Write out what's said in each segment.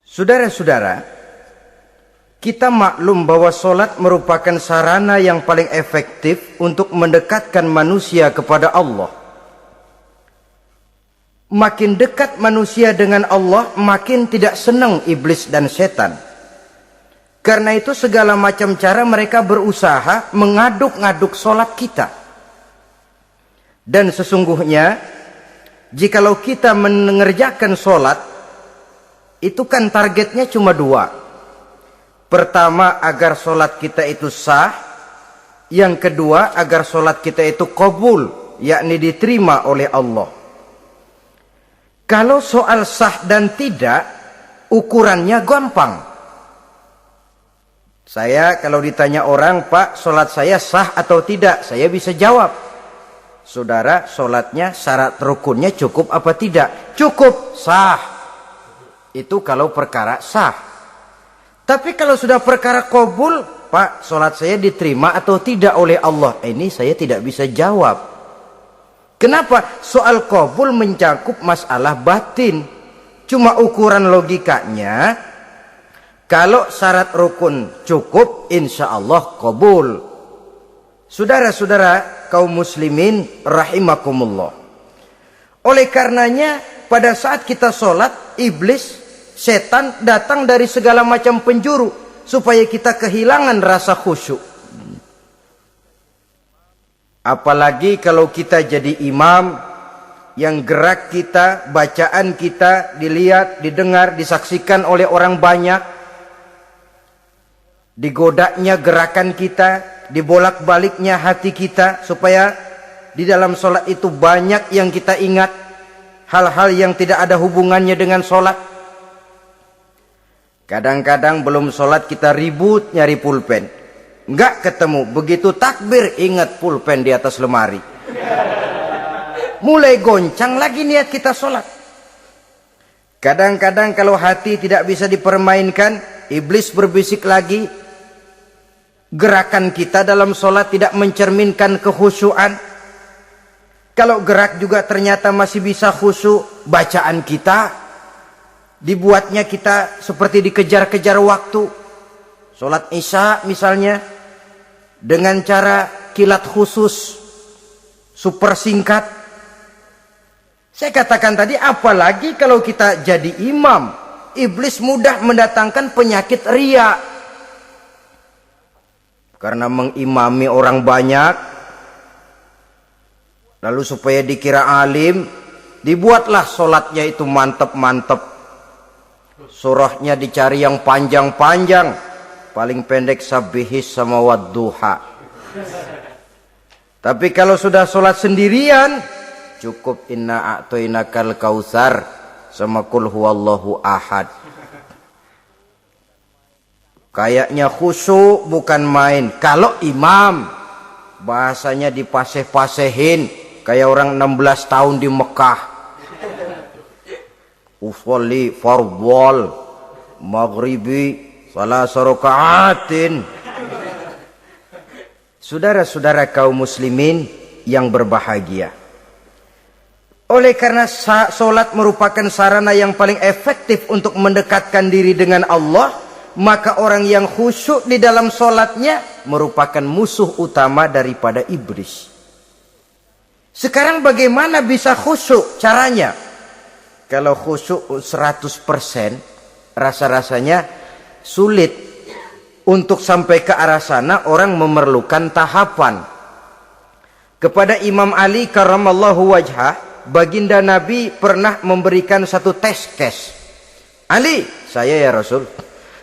Saudara-saudara, kita maklum bahwa solat merupakan sarana yang paling efektif untuk mendekatkan manusia kepada Allah. Makin dekat manusia dengan Allah, makin tidak senang iblis dan setan. Karena itu segala macam cara mereka berusaha mengaduk-ngaduk solat kita. Dan sesungguhnya, jikalau kita mengerjakan solat, itu kan targetnya cuma dua. Pertama, agar solat kita itu sah. Yang kedua, agar solat kita itu qabul, yakni diterima oleh Allah. Kalau soal sah dan tidak, ukurannya gampang. Saya kalau ditanya orang, Pak, solat saya sah atau tidak? Saya bisa jawab. Saudara, solatnya syarat rukunnya cukup apa tidak? Cukup, sah. Itu kalau perkara sah. Tapi kalau sudah perkara qabul, Pak, solat saya diterima atau tidak oleh Allah? Ini saya tidak bisa jawab. Kenapa? Soal qabul mencakup masalah batin. Cuma ukuran logikanya, kalau syarat rukun cukup, insya Allah qabul. Saudara-saudara kaum muslimin rahimakumullah. Oleh karenanya, pada saat kita sholat, iblis, setan datang dari segala macam penjuru supaya kita kehilangan rasa khusyuk. Apalagi kalau kita jadi imam yang gerak kita, bacaan kita dilihat, didengar, disaksikan oleh orang banyak. Digodanya gerakan kita, dibolak-baliknya hati kita supaya di dalam sholat itu banyak yang kita ingat, hal-hal yang tidak ada hubungannya dengan sholat. Kadang-kadang belum sholat kita ribut nyari pulpen, nggak ketemu. Begitu takbir ingat pulpen di atas lemari. Mulai goncang lagi niat kita sholat. Kadang-kadang kalau hati tidak bisa dipermainkan, iblis berbisik lagi. Gerakan kita dalam sholat tidak mencerminkan kekhusyuan. Kalau gerak juga ternyata masih bisa khusyuk, bacaan kita dibuatnya kita seperti dikejar-kejar waktu. Sholat isya misalnya, dengan cara kilat khusus, super singkat. Saya katakan tadi, apalagi kalau kita jadi imam, iblis mudah mendatangkan penyakit riya. Karena mengimami orang banyak, lalu supaya dikira alim, dibuatlah sholatnya itu mantep-mantep. Surahnya dicari yang panjang-panjang, paling pendek sabihis sama wadduha. Tapi kalau sudah sholat sendirian, cukup inna a'toinakal kausar sama kul huwallahu ahad. Kayaknya khusyuk bukan main. Kalau imam, bahasanya dipaseh-pasehin kayak orang 16 tahun di Mekah. Usolli fardhol maghribi salasa rakaatin. Saudara-saudara kaum muslimin yang berbahagia, oleh karena solat merupakan sarana yang paling efektif untuk mendekatkan diri dengan Allah, maka orang yang khusyuk di dalam solatnya merupakan musuh utama daripada iblis. Sekarang bagaimana bisa khusyuk caranya? Kalau khusyuk 100%, rasa-rasanya sulit. Untuk sampai ke arah sana, orang memerlukan tahapan. Kepada Imam Ali karramallahu wajhah, baginda Nabi pernah memberikan satu tes case. Ali, saya ya Rasul,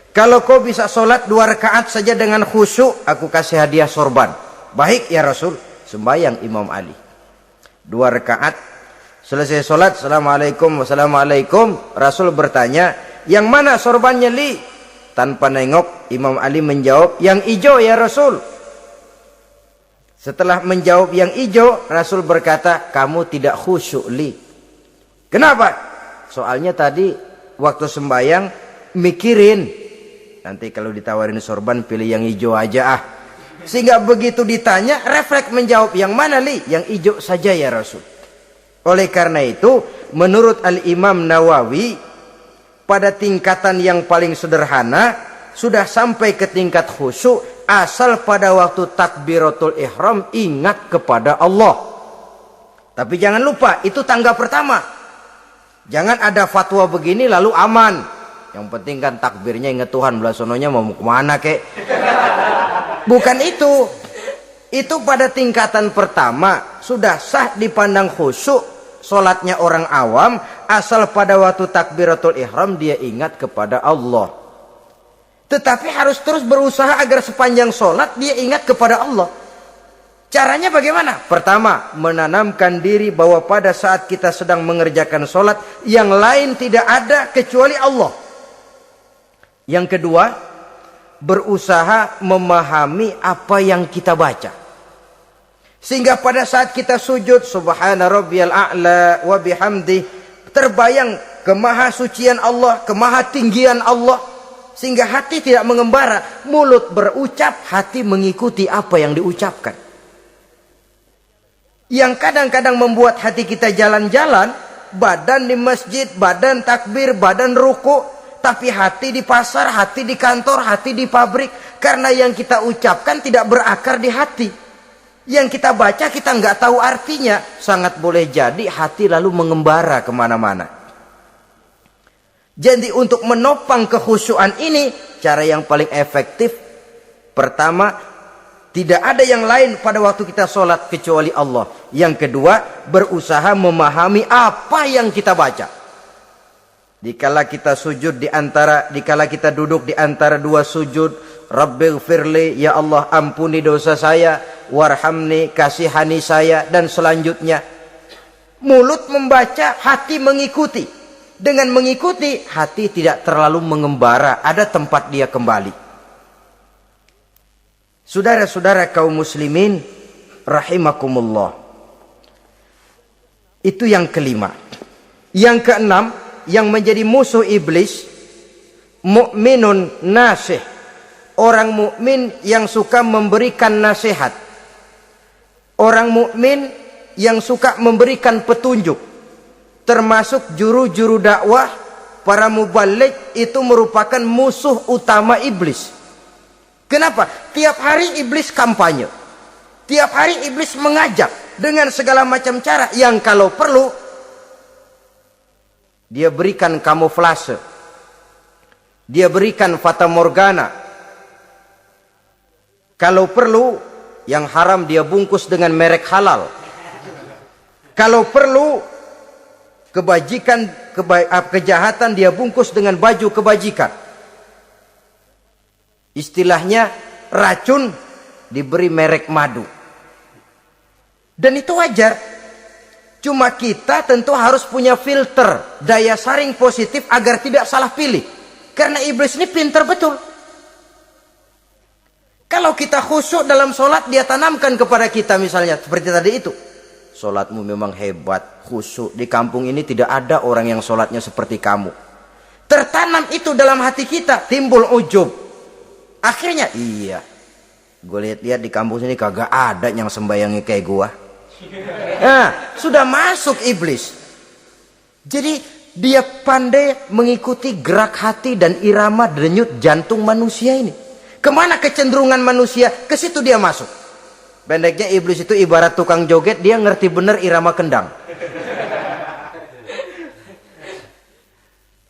kalau kau bisa sholat 2 rakaat saja dengan khusyuk, aku kasih hadiah sorban. Baik ya Rasul. Sembahyang Imam Ali 2 rakaat. Selesai sholat, assalamualaikum, wassalamualaikum. Rasul bertanya, yang mana sorbannya Li? Tanpa nengok, Imam Ali menjawab, yang hijau ya Rasul. Setelah menjawab yang hijau, Rasul berkata, kamu tidak khusyuk Li. Kenapa? Soalnya tadi waktu sembahyang mikirin, nanti kalau ditawarin sorban pilih yang hijau aja ah. Sehingga begitu ditanya, refleks menjawab, yang mana Li? Yang hijau saja ya Rasul. Oleh karena itu, menurut Al-Imam Nawawi, pada tingkatan yang paling sederhana, sudah sampai ke tingkat khusyuk, asal pada waktu takbiratul ihram ingat kepada Allah. Tapi jangan lupa, itu tangga pertama. Jangan ada fatwa begini lalu aman. Yang penting kan takbirnya ingat Tuhan, belasononya mau kemana kek. Bukan itu. Itu pada tingkatan pertama sudah sah dipandang khusyuk solatnya orang awam, asal pada waktu takbiratul ihram dia ingat kepada Allah. Tetapi harus terus berusaha agar sepanjang solat dia ingat kepada Allah. Caranya bagaimana? Pertama, menanamkan diri bahwa pada saat kita sedang mengerjakan solat, yang lain tidak ada kecuali Allah. Yang kedua, berusaha memahami apa yang kita baca. Sehingga pada saat kita sujud, subhana rabbiyal a'la wa bihamdi, terbayang kemahasucian Allah, kemahatinggian Allah. Sehingga hati tidak mengembara, mulut berucap, hati mengikuti apa yang diucapkan. Yang kadang-kadang membuat hati kita jalan-jalan, badan di masjid, badan takbir, badan ruku, tapi hati di pasar, hati di kantor, hati di pabrik. Karena yang kita ucapkan tidak berakar di hati. Yang kita baca kita nggak tahu artinya. Sangat boleh jadi hati lalu mengembara kemana-mana. Jadi untuk menopang kekhusyuan ini, cara yang paling efektif, pertama, tidak ada yang lain pada waktu kita sholat kecuali Allah. Yang kedua, berusaha memahami apa yang kita baca. Dikala kita sujud dikala kita duduk di antara dua sujud, Rabbighfirli, ya Allah ampuni dosa saya, warhamni, kasihani saya, dan selanjutnya. Mulut membaca, hati mengikuti. Dengan mengikuti, hati tidak terlalu mengembara, ada tempat dia kembali. Saudara-saudara kaum muslimin rahimakumullah. Itu yang kelima. Yang keenam, yang menjadi musuh iblis, mukminun nasih. Orang mukmin yang suka memberikan nasihat. Orang mukmin yang suka memberikan petunjuk. Termasuk juru-juru dakwah, para mubaligh, itu merupakan musuh utama iblis. Kenapa? Tiap hari iblis kampanye. Tiap hari iblis mengajak dengan segala macam cara yang kalau perlu dia berikan kamuflase. Dia berikan fata morgana. Kalau perlu yang haram dia bungkus dengan merek halal. Kalau perlu kejahatan dia bungkus dengan baju kebajikan. Istilahnya racun diberi merek madu. Dan itu wajar. Cuma kita tentu harus punya filter, daya saring positif agar tidak salah pilih. Karena iblis ini pintar betul. Kalau kita khusyuk dalam sholat, dia tanamkan kepada kita misalnya seperti tadi itu. Sholatmu memang hebat, khusyuk. Di kampung ini tidak ada orang yang sholatnya seperti kamu. Tertanam itu dalam hati kita, timbul ujub. Akhirnya, iya, gue lihat-lihat di kampung sini kagak ada yang sembayangnya kayak gua. Nah, sudah masuk iblis. Jadi dia pandai mengikuti gerak hati dan irama denyut jantung manusia ini. Kemana kecenderungan manusia, ke situ dia masuk. Pendeknya iblis itu ibarat tukang joget, dia ngerti bener irama kendang.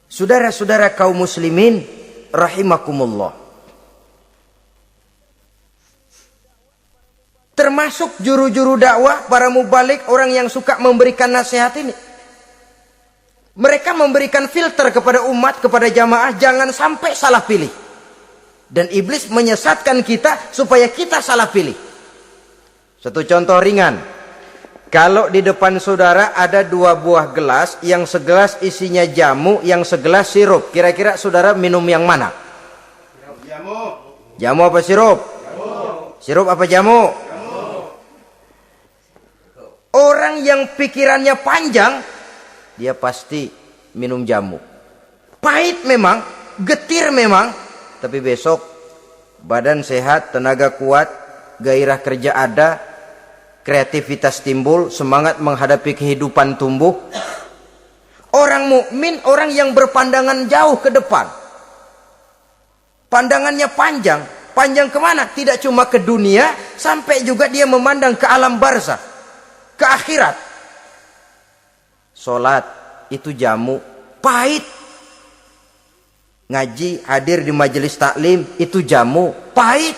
Saudara-saudara kaum muslimin rahimakumullah. Termasuk juru-juru dakwah, para mubaligh, orang yang suka memberikan nasihat ini. Mereka memberikan filter kepada umat, kepada jamaah, jangan sampai salah pilih. Dan iblis menyesatkan kita supaya kita salah pilih. Satu contoh ringan. Kalau di depan saudara ada dua buah gelas, yang segelas isinya jamu, yang segelas sirup. Kira-kira saudara minum yang mana? Jamu. Jamu apa sirup? Jamu. Sirup apa jamu? Jamu. Orang yang pikirannya panjang, dia pasti minum jamu. Pahit memang, getir memang, tapi besok badan sehat, tenaga kuat, gairah kerja ada, kreativitas timbul, semangat menghadapi kehidupan tumbuh. Orang mukmin orang yang berpandangan jauh ke depan. Pandangannya panjang. Panjang kemana? Tidak cuma ke dunia, sampai juga dia memandang ke alam barzakh, ke akhirat. Sholat itu jamu, pahit. Ngaji, hadir di majelis taklim itu jamu, pahit.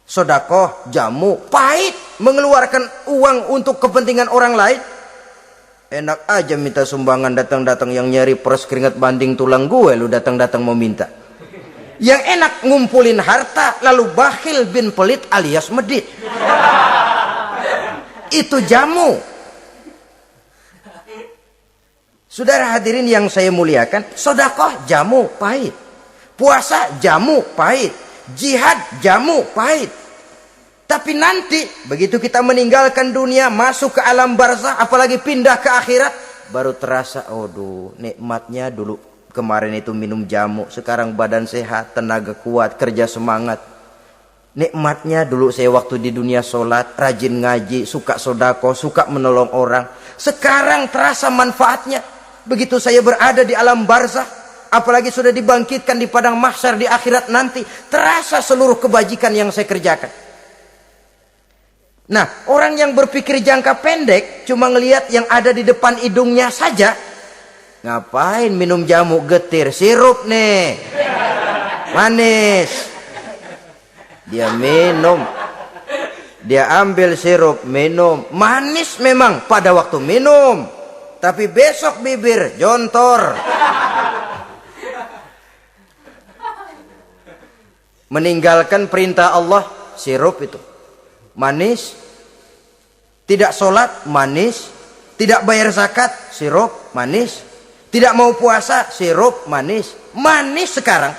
Sedekah, jamu, pahit. Mengeluarkan uang untuk kepentingan orang lain, enak aja minta sumbangan, datang-datang yang nyari peres keringat banding tulang gue, lu datang-datang mau minta. Yang enak ngumpulin harta lalu bakhil bin pelit alias medit. Itu jamu. Saudara hadirin yang saya muliakan, sedekah jamu pahit. Puasa jamu pahit. Jihad jamu pahit. Tapi nanti begitu kita meninggalkan dunia, masuk ke alam barzakh, apalagi pindah ke akhirat, baru terasa, aduh, nikmatnya dulu kemarin itu minum jamu, sekarang badan sehat, tenaga kuat, kerja semangat. Nikmatnya dulu saya waktu di dunia sholat, rajin ngaji, suka sodako, suka menolong orang. Sekarang terasa manfaatnya. Begitu saya berada di alam barzakh, apalagi sudah dibangkitkan di padang mahsyar di akhirat nanti, terasa seluruh kebajikan yang saya kerjakan. Nah, orang yang berpikir jangka pendek cuma ngelihat yang ada di depan hidungnya saja. Ngapain minum jamu getir, sirup nih, manis. Dia minum, dia ambil sirup, minum, manis memang pada waktu minum, tapi besok bibir jontor. Meninggalkan perintah Allah, sirup itu manis. Tidak sholat, manis. Tidak bayar zakat, sirup, manis. Tidak mau puasa, sirup, manis. Manis sekarang.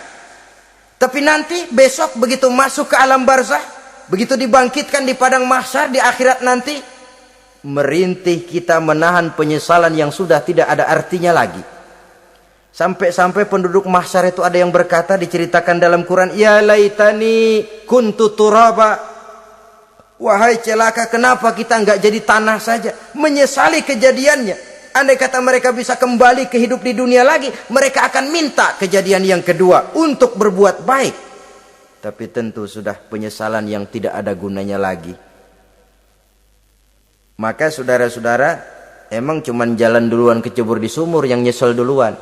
Tapi nanti besok begitu masuk ke alam barzakh, begitu dibangkitkan di padang mahsyar di akhirat nanti, merintih kita menahan penyesalan yang sudah tidak ada artinya lagi. Sampai-sampai penduduk mahsyar itu ada yang berkata, diceritakan dalam Quran, ya laitani kuntu turaba. Wahai celaka, kenapa kita nggak jadi tanah saja? Menyesali kejadiannya. Andai kata mereka bisa kembali ke hidup di dunia lagi, mereka akan minta kejadian yang kedua untuk berbuat baik. Tapi tentu sudah penyesalan yang tidak ada gunanya lagi. Maka saudara-saudara, emang cuman jalan duluan kecebur di sumur yang nyesel duluan.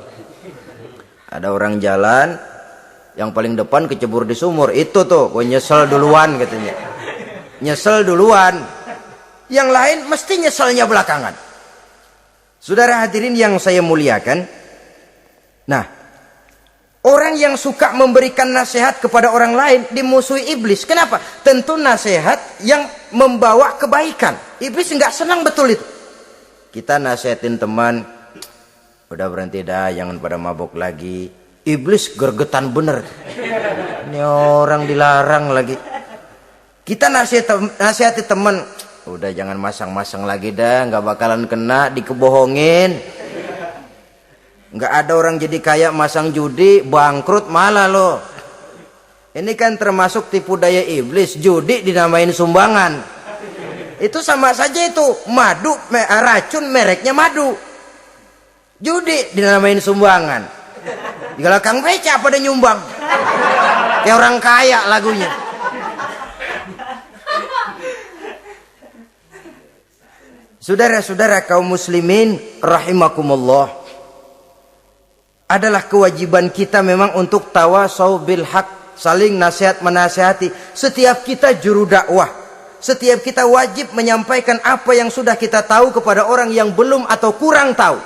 Ada orang jalan, yang paling depan kecebur di sumur, itu tuh, gue nyesel duluan katanya. Nyesel duluan. Yang lain mesti nyeselnya belakangan. Saudara hadirin yang saya muliakan. Nah, orang yang suka memberikan nasihat kepada orang lain dimusuhi iblis. Kenapa? Tentu nasihat yang membawa kebaikan. Iblis nggak senang betul itu. Kita nasihatin teman, udah berhenti dah, jangan pada mabuk lagi. Iblis gergetan bener. Ini orang dilarang lagi. Kita nasihati teman, udah jangan masang-masang lagi dah, nggak bakalan kena, dikebohongin. Nggak ada orang jadi kaya masang judi, bangkrut malah loh. Ini kan termasuk tipu daya iblis, judi dinamain sumbangan. Itu sama saja itu, madu, racun mereknya madu. Judi dinamain sumbangan. Kalau Kang Beca pada nyumbang. Kayak orang kaya lagunya. Saudara-saudara kaum muslimin rahimakumullah, adalah kewajiban kita memang untuk tawasau bil haq, saling nasihat menasihati. Setiap kita juru dakwah, setiap kita wajib menyampaikan apa yang sudah kita tahu kepada orang yang belum atau kurang tahu.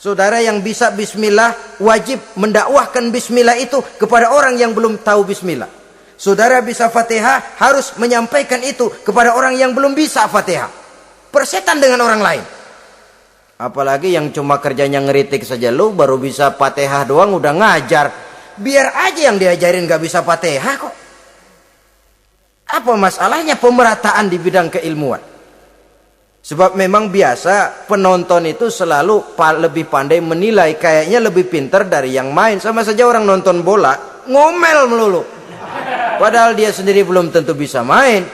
Saudara yang bisa bismillah wajib mendakwahkan bismillah itu kepada orang yang belum tahu bismillah. Saudara bisa Fatihah harus menyampaikan itu kepada orang yang belum bisa Fatihah. Persetan dengan orang lain. Apalagi yang cuma kerjanya ngeritik saja, lu baru bisa Fatihah doang udah ngajar. Biar aja yang diajarin gak bisa Fatihah kok. Apa masalahnya pemerataan di bidang keilmuan? Sebab memang biasa penonton itu selalu lebih pandai menilai, kayaknya lebih pintar dari yang main. Sama saja orang nonton bola ngomel melulu, padahal dia sendiri belum tentu bisa main.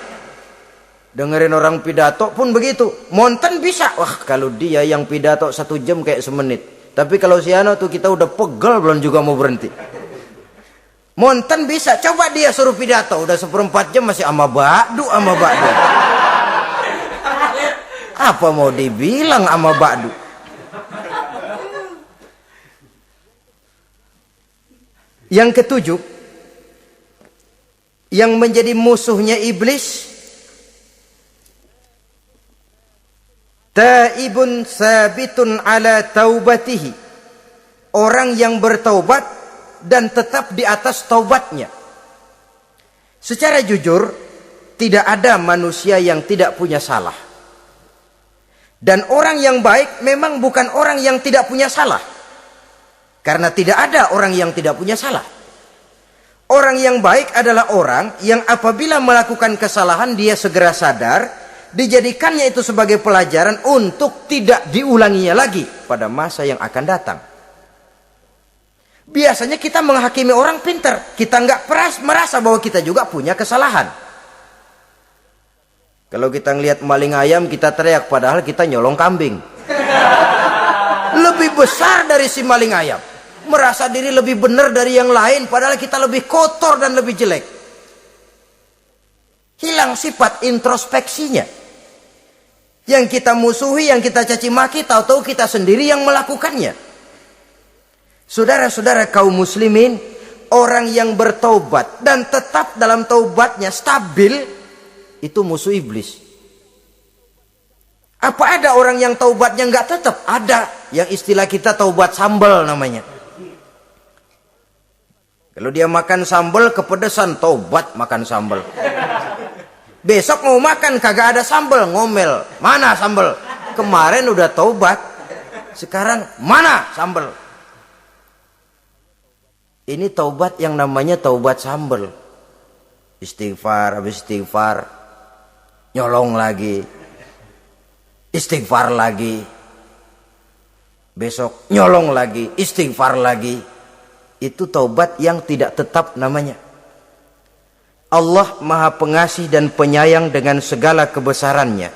Dengerin orang pidato pun begitu. Monten bisa. Wah, kalau dia yang pidato 1 jam kayak semenit. Tapi kalau si Ano tuh kita udah pegel belum juga mau berhenti. Monten bisa. Coba dia suruh pidato. Udah 1/4 jam masih ama ba'du. Apa mau dibilang ama ba'du? Yang ketujuh, yang menjadi musuhnya iblis, taibun sabitun ala taubatihi, orang yang bertaubat dan tetap di atas taubatnya. Secara jujur, tidak ada manusia yang tidak punya salah. Dan orang yang baik memang bukan orang yang tidak punya salah. Karena tidak ada orang yang tidak punya salah. Orang yang baik adalah orang yang apabila melakukan kesalahan dia segera sadar, dijadikannya itu sebagai pelajaran untuk tidak diulanginya lagi pada masa yang akan datang. Biasanya kita menghakimi orang pintar, kita nggak merasa bahwa kita juga punya kesalahan. Kalau kita ngelihat maling ayam kita teriak, padahal kita nyolong kambing. Lebih besar dari si maling ayam, merasa diri lebih benar dari yang lain, padahal kita lebih kotor dan lebih jelek. Hilang sifat introspeksinya. Yang kita musuhi, yang kita caci maki, tahu-tahu kita sendiri yang melakukannya. Saudara-saudara kaum muslimin, orang yang bertaubat dan tetap dalam taubatnya stabil, itu musuh iblis. Apa ada orang yang taubatnya nggak tetap? Ada. Yang istilah kita taubat sambal namanya. Kalau dia makan sambal kepedesan, taubat makan sambal. Besok mau makan kagak ada sambal, ngomel. Mana sambal? Kemarin udah taubat. Sekarang mana sambal? Ini taubat yang namanya taubat sambal. Istighfar, habis istighfar nyolong lagi. Istighfar lagi. Besok nyolong lagi, istighfar lagi. Itu taubat yang tidak tetap namanya. Allah Maha Pengasih dan Penyayang dengan segala kebesarannya.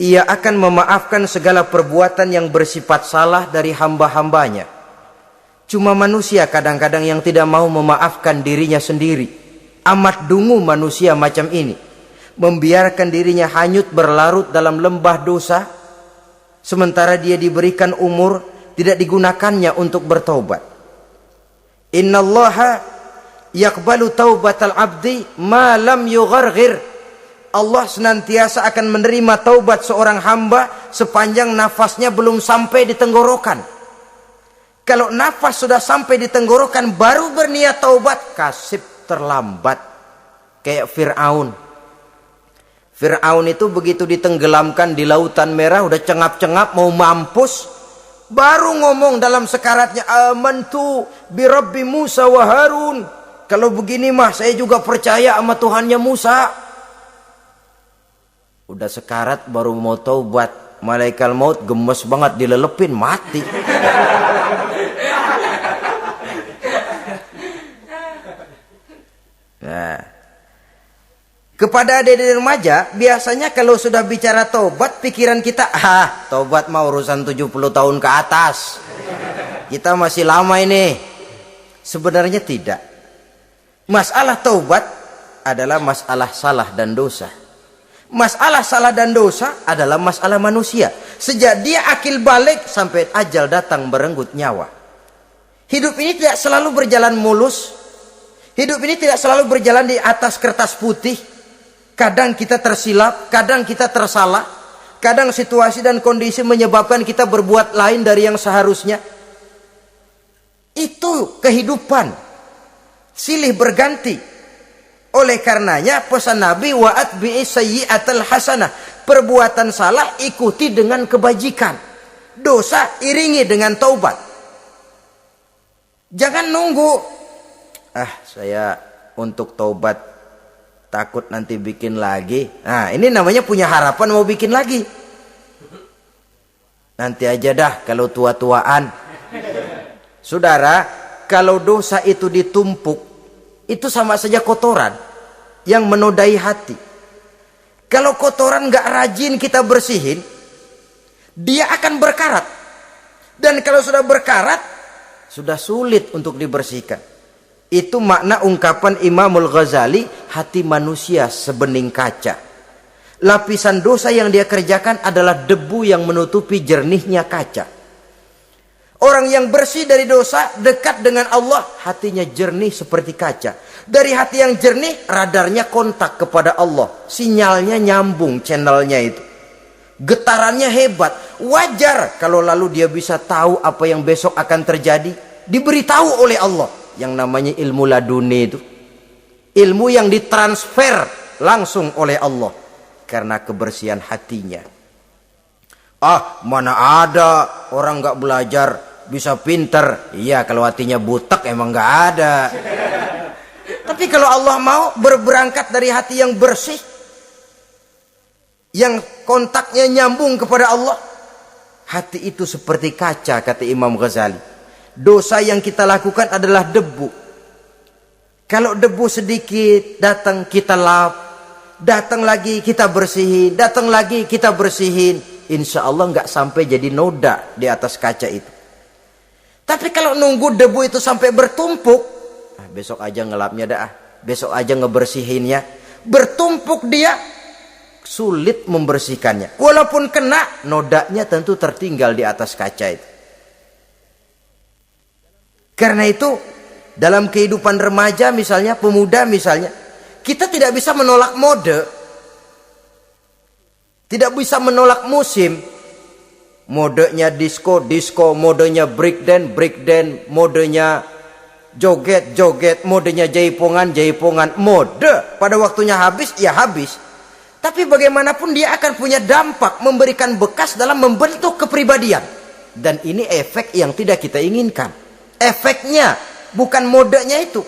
Ia akan memaafkan segala perbuatan yang bersifat salah dari hamba-hambanya. Cuma manusia kadang-kadang yang tidak mau memaafkan dirinya sendiri. Amat dungu manusia macam ini. Membiarkan dirinya hanyut berlarut dalam lembah dosa. Sementara dia diberikan umur, tidak digunakannya untuk bertaubat. Innallaha yaqbalu taubatal abdi ma lam yugharghir. Allah senantiasa akan menerima taubat seorang hamba sepanjang nafasnya belum sampai di tenggorokan. Kalau nafas sudah sampai di tenggorokan baru berniat taubat, kasib terlambat. Kayak Fir'aun. Fir'aun itu begitu ditenggelamkan di lautan merah, udah cengap-cengap mau mampus, baru ngomong dalam sekaratnya, amantu bi Rabbi Musa wa Harun. Kalau begini mah saya juga percaya sama Tuhannya Musa. Udah sekarat baru mau taubat, malaikat maut gemes banget dilelepin, mati. Nah, kepada adik-adik remaja biasanya kalau sudah bicara taubat, pikiran kita, taubat mah urusan 70 tahun ke atas, kita masih lama ini. Sebenarnya tidak. Masalah taubat adalah masalah salah dan dosa. Masalah salah dan dosa adalah masalah manusia. Sejak dia akil balik sampai ajal datang berenggut nyawa. Hidup ini tidak selalu berjalan mulus. Hidup ini tidak selalu berjalan di atas kertas putih. Kadang kita tersilap, kadang kita tersalah. Kadang situasi dan kondisi menyebabkan kita berbuat lain dari yang seharusnya. Itu kehidupan. Silih berganti. Oleh karenanya pesan Nabi, wa atbi'i sayyi'atal hasanah. Perbuatan salah ikuti dengan kebajikan. Dosa iringi dengan taubat. Jangan nunggu. Saya untuk taubat takut nanti bikin lagi. Nah, ini namanya punya harapan mau bikin lagi. Nanti aja dah kalau tua-tuaan. Saudara, kalau dosa itu ditumpuk, itu sama saja kotoran yang menodai hati. Kalau kotoran nggak rajin kita bersihin, dia akan berkarat. Dan kalau sudah berkarat, sudah sulit untuk dibersihkan. Itu makna ungkapan Imamul Ghazali, hati manusia sebening kaca. Lapisan dosa yang dia kerjakan adalah debu yang menutupi jernihnya kaca. Orang yang bersih dari dosa, dekat dengan Allah, hatinya jernih seperti kaca. Dari hati yang jernih, radarnya kontak kepada Allah. Sinyalnya nyambung channelnya itu. Getarannya hebat. Wajar kalau lalu dia bisa tahu apa yang besok akan terjadi. Diberitahu oleh Allah. Yang namanya ilmu laduni itu. Ilmu yang ditransfer langsung oleh Allah. Karena kebersihan hatinya. Ah, mana ada orang nggak belajar bisa pinter. Iya, kalau hatinya butek emang nggak ada. Tapi kalau Allah mau berberangkat dari hati yang bersih, yang kontaknya nyambung kepada Allah, hati itu seperti kaca, kata Imam Ghazali. Dosa yang kita lakukan adalah debu. Kalau debu sedikit datang kita lap, datang lagi kita bersihin, datang lagi kita bersihin, insya Allah nggak sampai jadi noda di atas kaca itu. Tapi kalau nunggu debu itu sampai bertumpuk, besok aja ngelapnya dah, besok aja ngebersihinnya, bertumpuk dia, sulit membersihkannya. Walaupun kena, nodanya tentu tertinggal di atas kaca itu. Karena itu, dalam kehidupan remaja misalnya, pemuda misalnya, kita tidak bisa menolak mode, tidak bisa menolak musim. Modenya disco, modenya breakdance, modenya joget, modenya jaipongan. Mode pada waktunya habis, ya habis. Tapi bagaimanapun dia akan punya dampak, memberikan bekas dalam membentuk kepribadian. Dan ini efek yang tidak kita inginkan. Efeknya, bukan modenya itu.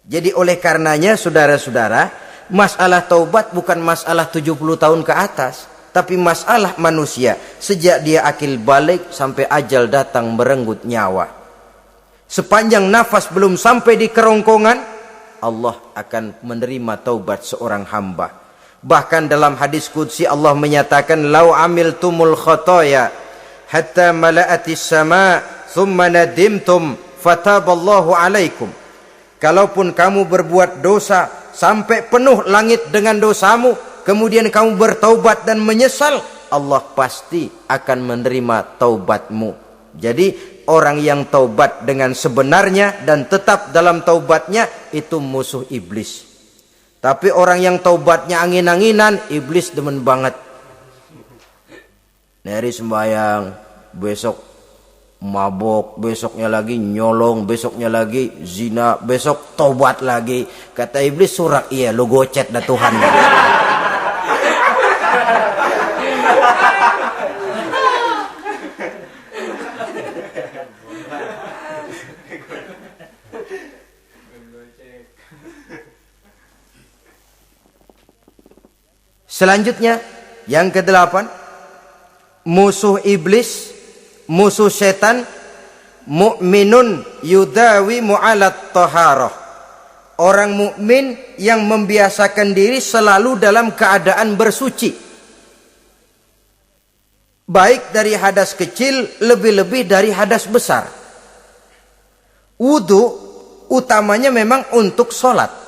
Jadi oleh karenanya, saudara-saudara, masalah taubat bukan masalah 70 tahun ke atas, tapi masalah manusia sejak dia akil balik sampai ajal datang merenggut nyawa. Sepanjang nafas belum sampai di kerongkongan, Allah akan menerima taubat seorang hamba. Bahkan dalam hadis qudsi Allah menyatakan, "Lau amiltumul khotoya hatta mala'atis sama, thumma nadimtum, fataballahu alaikum." Kalaupun kamu berbuat dosa sampai penuh langit dengan dosamu, kemudian kamu bertaubat dan menyesal, Allah pasti akan menerima taubatmu. Jadi orang yang taubat dengan sebenarnya dan tetap dalam taubatnya, itu musuh iblis. Tapi orang yang taubatnya angin-anginan, iblis demen banget. Neri sembahyang, besok mabok, besoknya lagi nyolong, besoknya lagi zina, besok taubat lagi. Kata iblis, surak, iya lu gocet dah Tuhan. Selanjutnya, yang ke-8, musuh iblis, musuh setan, mukminun yudawi mu'alat taharah. Orang mukmin yang membiasakan diri selalu dalam keadaan bersuci. Baik dari hadas kecil, lebih-lebih dari hadas besar. Wudu utamanya memang untuk sholat.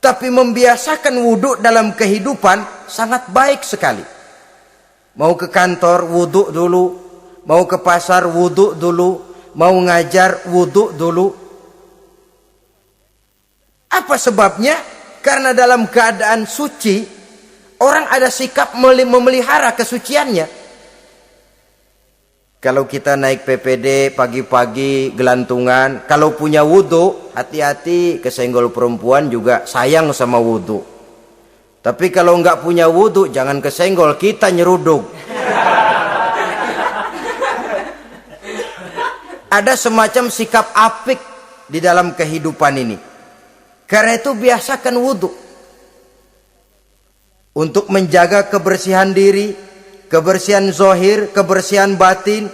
Tapi membiasakan wudhu dalam kehidupan sangat baik sekali. Mau ke kantor, wudhu dulu. Mau ke pasar, wudhu dulu. Mau ngajar, wudhu dulu. Apa sebabnya? Karena dalam keadaan suci, orang ada sikap memelihara kesuciannya. Kalau kita naik PPD pagi-pagi gelantungan, kalau punya wudhu, hati-hati, kesenggol perempuan juga sayang sama wudhu. Tapi kalau nggak punya wudhu, jangan kesenggol, kita nyeruduk. Ada semacam sikap apik di dalam kehidupan ini. Karena itu biasakan wudhu. Untuk menjaga kebersihan diri, kebersihan zohir, kebersihan batin,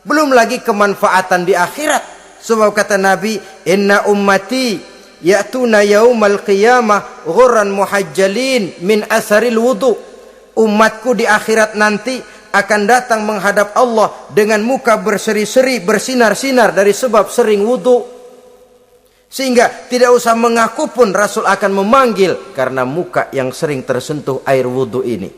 belum lagi kemanfaatan di akhirat. Sebab kata Nabi, "Inna ummati ya'tuna yaumal qiyamah ghurran muhajjalin min asaril wudu. Umatku di akhirat nanti akan datang menghadap Allah dengan muka berseri-seri, bersinar-sinar dari sebab sering wudu. Sehingga tidak usah mengaku pun Rasul akan memanggil karena muka yang sering tersentuh air wudu ini.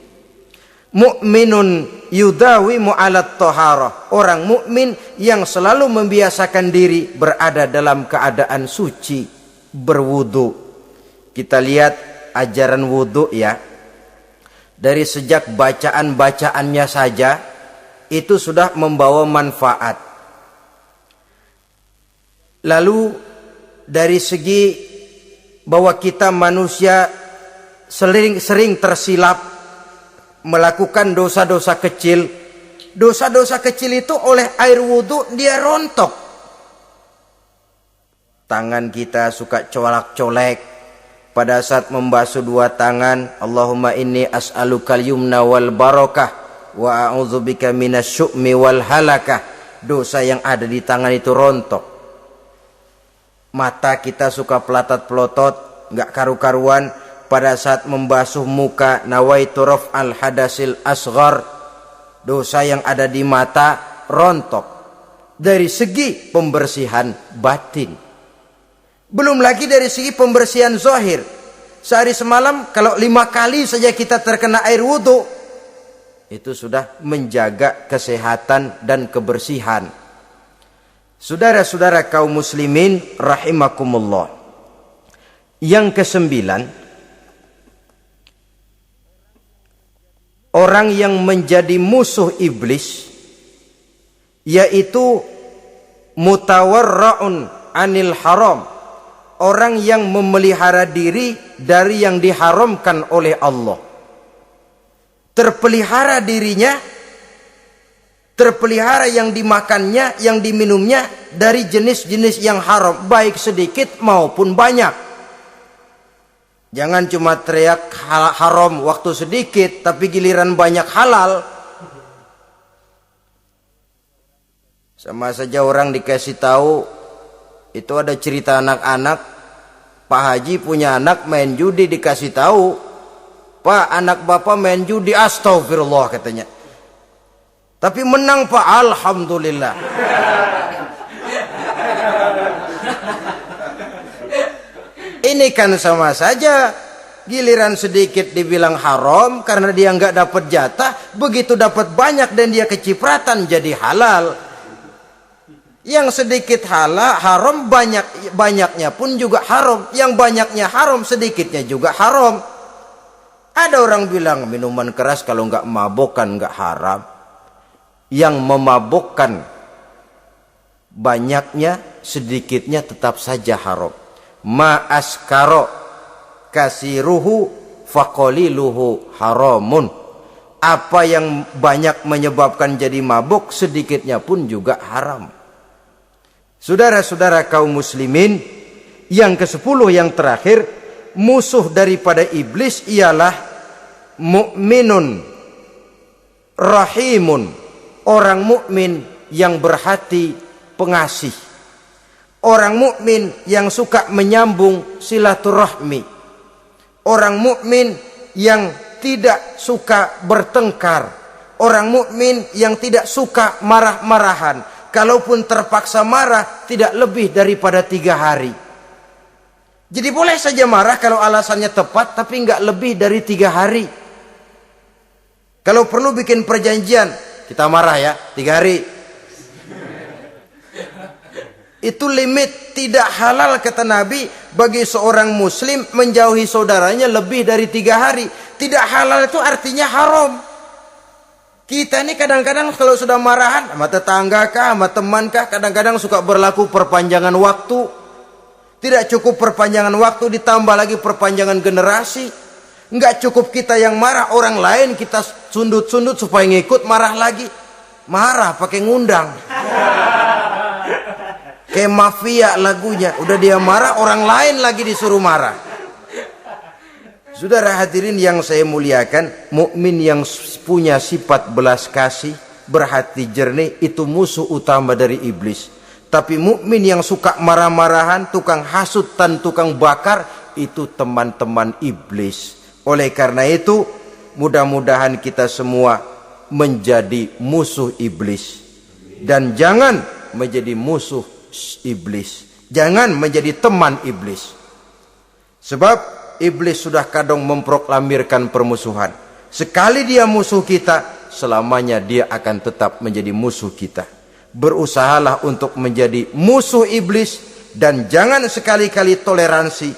Mu'minun yudawimu alat toharah. Orang mukmin yang selalu membiasakan diri berada dalam keadaan suci, berwudu. Kita lihat ajaran wudu ya. Dari sejak bacaan-bacaannya saja itu sudah membawa manfaat. Lalu dari segi bahwa kita manusia sering tersilap melakukan dosa-dosa kecil. Dosa-dosa kecil itu oleh air wudhu dia rontok. Tangan kita suka colak-colek pada saat membasuh dua tangan. Allahumma inni as'alukal yumna wal barakah wa a'udzubika minasyu'mi wal halakah. Dosa yang ada di tangan itu rontok. Mata kita suka pelatat-pelotot, nggak karu-karuan pada saat membasuh muka. Nawaitu raf'al hadasil asghar. Dosa yang ada di mata rontok dari segi pembersihan batin. Belum lagi dari segi pembersihan zahir. Sehari semalam kalau 5 kali saja kita terkena air wudhu, itu sudah menjaga kesehatan dan kebersihan. Saudara-saudara kaum muslimin rahimakumullah. Yang kesembilan, orang yang menjadi musuh iblis yaitu mutawarra'un anil haram. Orang yang memelihara diri dari yang diharamkan oleh Allah. Terpelihara dirinya, terpelihara yang dimakannya, yang diminumnya dari jenis-jenis yang haram, baik sedikit maupun banyak. Jangan cuma teriak haram waktu sedikit, tapi giliran banyak halal. Sama saja orang dikasih tahu, itu ada cerita anak-anak, Pak Haji punya anak main judi, dikasih tahu, Pak, anak bapak main judi, astagfirullah katanya. Tapi menang Pak, alhamdulillah. Ini kan sama saja, giliran sedikit dibilang haram karena dia nggak dapat jatah, begitu dapat banyak dan dia kecipratan jadi halal. Yang sedikit haram, banyaknya pun juga haram. Yang banyaknya haram, sedikitnya juga haram. Ada orang bilang minuman keras kalau nggak mabokkan nggak haram. Yang memabokkan banyaknya, sedikitnya tetap saja haram. Ma askaro kasiruhu faqaliluhu haramun. Apa yang banyak menyebabkan jadi mabuk, sedikitnya pun juga haram. Saudara-saudara kaum muslimin, yang ke-10 yang terakhir, musuh daripada iblis ialah mukminun rahimun, orang mukmin yang berhati pengasih, orang mukmin yang suka menyambung silaturahmi, orang mukmin yang tidak suka bertengkar, orang mukmin yang tidak suka marah-marahan. Kalaupun terpaksa marah, tidak lebih daripada 3 hari. Jadi boleh saja marah kalau alasannya tepat, tapi nggak lebih dari 3 hari. Kalau perlu bikin perjanjian, kita marah ya 3 hari. Itu limit. Tidak halal kata Nabi bagi seorang muslim menjauhi saudaranya lebih dari 3 hari. Tidak halal itu artinya haram. Kita ini kadang-kadang kalau sudah marahan sama tetangga kah, sama teman kah, kadang-kadang suka berlaku perpanjangan waktu. Tidak cukup perpanjangan waktu, ditambah lagi perpanjangan generasi. Enggak cukup kita yang marah, orang lain kita sundut-sundut supaya ngikut marah lagi. Marah pakai ngundang. Kayak mafia lagunya, udah dia marah, orang lain lagi disuruh marah. Saudara hadirin yang saya muliakan, mukmin yang punya sifat belas kasih, berhati jernih, itu musuh utama dari iblis. Tapi mukmin yang suka marah-marahan, tukang hasut dan tukang bakar, itu teman-teman iblis. Oleh karena itu, mudah-mudahan kita semua menjadi musuh iblis. Dan jangan menjadi musuh iblis. Jangan menjadi teman iblis. Sebab iblis sudah kadang memproklamirkan permusuhan. Sekali dia musuh kita, selamanya dia akan tetap menjadi musuh kita. Berusahalah untuk menjadi musuh iblis, dan jangan sekali-kali toleransi.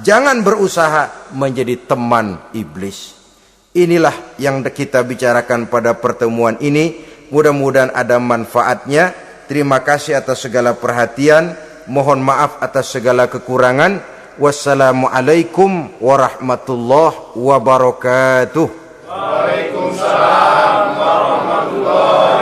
Jangan berusaha menjadi teman iblis. Inilah yang kita bicarakan pada pertemuan ini. Mudah-mudahan ada manfaatnya. Terima kasih atas segala perhatian. Mohon maaf atas segala kekurangan. Wassalamualaikum warahmatullahi wabarakatuh. Waalaikumsalam warahmatullahi